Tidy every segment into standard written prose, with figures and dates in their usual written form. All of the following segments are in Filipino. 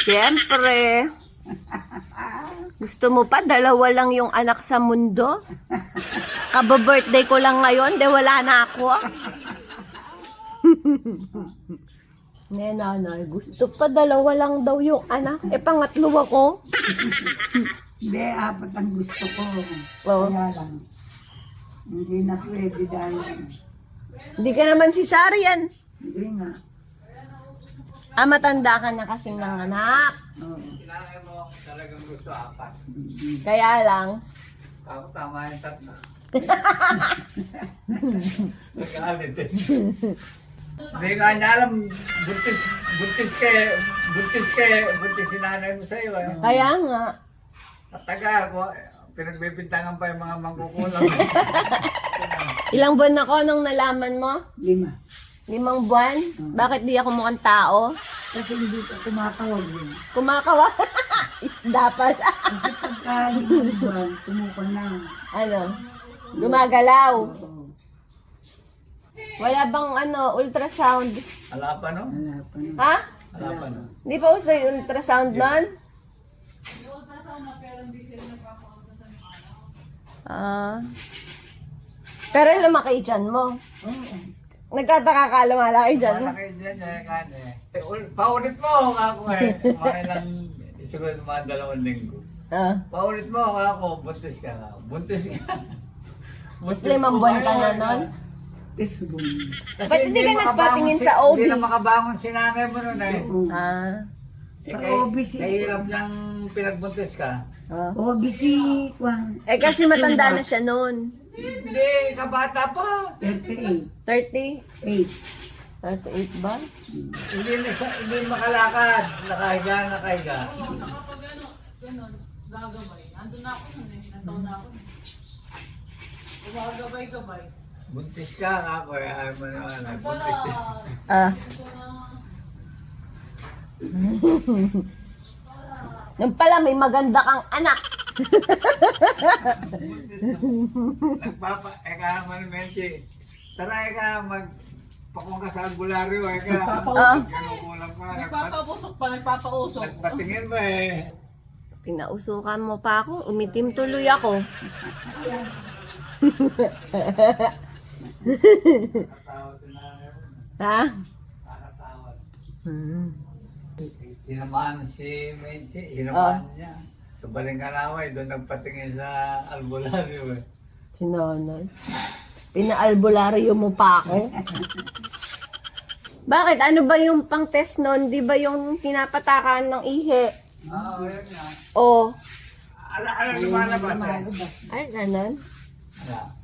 Siyempre. Gusto mo pa, dalawa lang yung anak sa mundo? Kaba-birthday ko lang ngayon, de wala na ako. Nanay, gusto pa, dalawa lang daw yung anak. Pangatlo ako. Hindi, apat ang gusto ko. Oo. Kaya lang, hindi na pwede dahil, Hindi ka naman si Sarian. hindi nga. Matanda ka na kasing ng anak. Oo. Kailangan mo talagang gusto apat. Kaya lang, Ako tama yung tatlo. Nagalit eh. Hindi ka niya alam, buntis si nanay mo sa'yo eh. kaya nga. Matagal ko, pinagbibintangan pa yung mga mangkukulang. Ilang buwan ako nung nalaman mo? 5. 5 buwan? Bakit di ako mukhang tao? Kasi hindi ka kumakawag yun. Kumakawa. Isda pala. Kasi pagka 5 buwan, tumuko na. Ano? Gumagalaw. Oo. Wala bang ultrasound? Ala pa no? Wala pa na. Ha? Ala pa no? Di pa uso yung ultrasound nun? Pero lumaki dyan mo. Oo. Nagtataka ka lumalaki dyan mo. Malaki dyan eh, kan eh. Paulit mo ako eh. Mga ilang, siguro mga 2 linggo. Paulit mo ako, buntis ka na. Buntis ka. Mas 5 buwan ka na nun? Pesbong. Kasi Ba't hindi ka makabangon nagpatingin sa OB? Hindi na makabangon si nanay mo nun eh. Oo. Ah. OB si- Kahirap niyang pinagbuntis ka. OB si Juan. Kasi matanda na siya noon. Hindi, kabata pa. 38. 30? 8. 38 ba? Hindi makalakad. Nakahiga. Ganon, gagabay. Andun na ako nun eh, nataw na ako. Gumagabay-gabay. Buntis ka ako eh. Ayaw mo naman. Buntis ka. Ah. Nung pala may maganda kang anak. Eka naman, Menchi. Tara, eka, magpakong ka sa albularyo. Eka, kinukulang pa. Nagpapapusok pa, nagpapausok. Nagpatingin ba eh. Pinausukan mo pa ako. Umitim tuloy ako. Tawad si nanay mo. Ha? Tawad. Hmm. Si Menchi, hinamaan niya. Sa Balingkalaway, doon nagpatingin sa albularyo eh. Sinonol. Pinaalbularyo mo pa ako. Bakit? Ano ba yung pang-test nun? Di ba yung pinapatakan ng ihi? Oo, yun nga. O. Ala, lumalabas eh. Ay, ganon. Ala.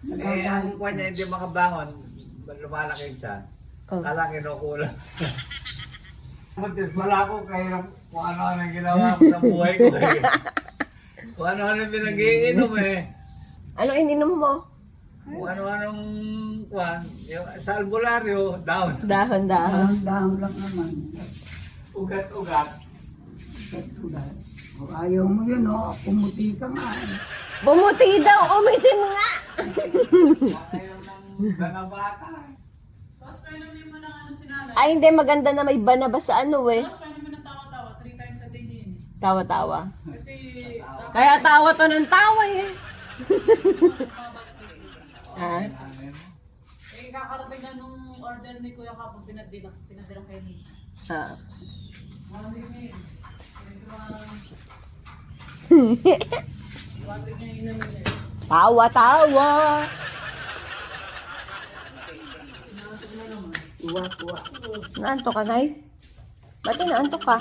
Eh, ang kuha niya hindi makabangon, lumalaki siya. Oh. Kala kinukulang. Buntis pala ako, kaya kung ano-ano ang ginawa ko sa buhay ko eh. Kung ano-ano yung pinag-iinom eh. Ano ininom mo? Kung ano-anong kuhan, sa albularyo, down. Dahon-dahon. Dahon lang naman. Ugat-ugat. Ugat. O, ayaw mo yun, o. Pumuti ka nga. Bumuti daw, umitim nga. Ayaw ng ganabata. Tapos painumin mo ng ano si nanay. Ay, hindi, maganda na may banaba sa ano eh. Tapos painumin ng tawa-tawa, 3 times a day din. Tawa-tawa. Kasi, Kaya tawa to ng tawa eh. Ha? kakarating na nung order ni Kuya Kapag pinadila kay Nisha. Ha? Marami na yun. Marami na yun naman eh. Tawa-tawa. Naantok ka, Nay? Ba't naantok ka?